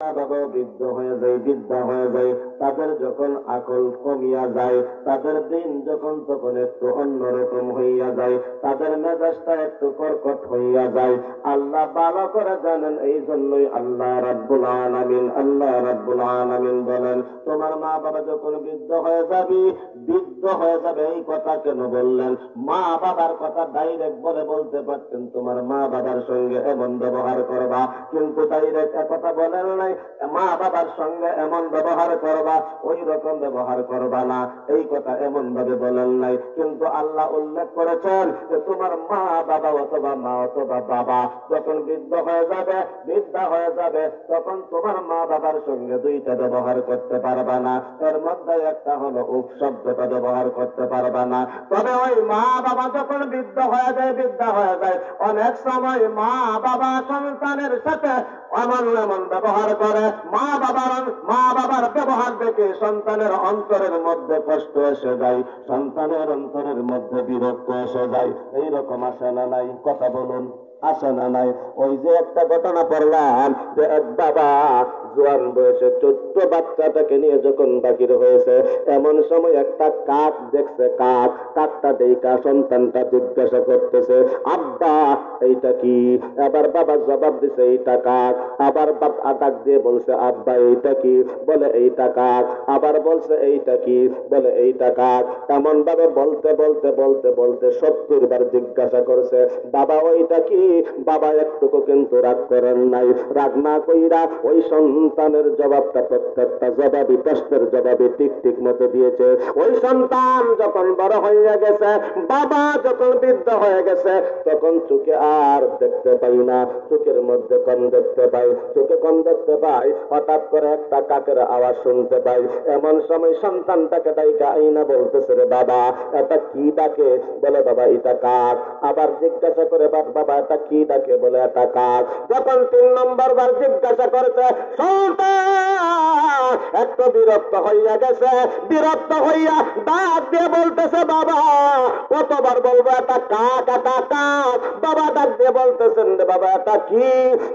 বাবা বৃদ্ধ হয়ে যায়, বৃদ্ধা হয়ে যায়, তাদের যখন আকল কমিয়া যায়, তাদের দিন যখন তখন একটু অন্যরকম হইয়া যায়, তাদের মেজাজটা একটু কর্কট হইয়া যায়। আল্লাহ ভালো করে জানেন, এই জন্যই আল্লাহ রাব্বুল আলামিন বলেন, তোমার মা বাবা যখন বৃদ্ধ হয়ে যাবি, বৃদ্ধ হয়ে যাবে, এই কথা কেন বললেন? মা বাবার কথা ডাইরেক্ট বলতে পারতেন, তোমার মা বাবার সঙ্গে এমন ব্যবহার করবা, কিন্তু ডাইরেক্ট কথা বলেন নাই, মা বাবার সঙ্গে এমন ব্যবহার করবা, ওই রকম ব্যবহার করবা না, এই কথা এমন ভাবে বলেন নাই। কিন্তু আল্লাহ উল্লেখ করেছেন যে তোমার মা বাবা অথবা মা অথবা বাবা যখন বৃদ্ধ হয়ে যাবে, বৃদ্ধা হয়ে যাবে, তখন তোমার মা বাবার সঙ্গে দুইটা ব্যবহার করতে পারবা না। এর মধ্যে একটা হলো উপ শব্দটা ব্যবহার করতে পারবা না। তবে ওই মা বাবা যখন বৃদ্ধ হয়ে যায়, বৃদ্ধা হয়ে যায়, অনেক সময় মা বাবা সন্তানের সাথে এমন এমন ব্যবহার করে, মা বাবার ব্যবহার দেখে সন্তানের অন্তরের মধ্যে কষ্ট এসে যায়, সন্তানের অন্তরের মধ্যে বিরক্ত এসে যায়। এইরকম আসে না নাই? কথা বলুন, আসে না নাই? ওই যে একটা ঘটনা পড়লাম, যে এক বাবা জোয়ান বয়সে ছোট্ট বাচ্চাটাকে নিয়ে যখন বাকির হয়েছে, এমন সময় একটা কাক দেখছে, কাকটা দেখা সন্তানটা জিজ্ঞাসা করতেছে, আব্বা এইটা কি? আবার বাবা জবাব দিছে, এইটা কাক। আবার বাবা ডাক দিয়ে বলছে, আব্বা এইটা কি? বলে এইটা কাক। আবার বলছে, এইটা কি? বলে এইটা কাক। এমন ভাবে বলতে বলতে বলতে বলতে 70 বার জিজ্ঞাসা করছে, বাবা ওইটা কি? বাবা একটুকু কিন্তু রাগ করেন নাই, রাগ না কইরা ওই সন্তানের জবাবটা, প্রত্যেকটা জবাবই প্রশ্নের জবাবই ঠিক ঠিক মতো দিয়েছে। ওই সন্তান যখন বড় হয়ে গেছে, বাবা যখন বৃদ্ধ হয়ে গেছে, তখন চোখে আর দেখতে পাই না, চোখের মধ্যে কম দেখতে পাই, চোখে কম দেখতে পাই। হঠাৎ করে একটা কাকের আওয়াজ শুনতে পাই। এমন সময় সন্তানটাকে ডাইকা আইনা বলতেছে, রে বাবা এটা কি ডাকে? বলে বাবা এটা কাক। আবার জিজ্ঞাসা করে, বাবা এটা কি ডাকে? বলে এটা কাক। যখন 3 নম্বর বার জিজ্ঞাসা করেছে, সন্তান একটু বিরক্ত হইয়া গেছে, বিরক্ত হইয়া ডাক দিয়ে বলতেছে, বাবা কতবার বলবো এটা কাক, এটা কাক? বাবা ডাক দিয়ে বলতেছেন, রে বাবা এটা কি?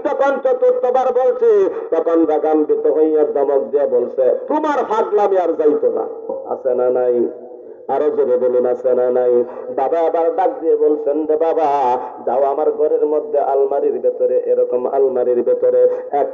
তখন 4th বার বলছি, তখন রাগান্বিত হইয়া ধমক দিয়ে বলছে, তোমার ফাগলামি আর যাইতো না। আছে না নাই? আরো জোরে বলুন, আছে না নাই? বাবা আবার ডাক দিয়ে বলছেন, রে বাবা যাও আমার ঘরের মধ্যে আলমারির ভেতরে, এরকম আলমারির ভেতরে এক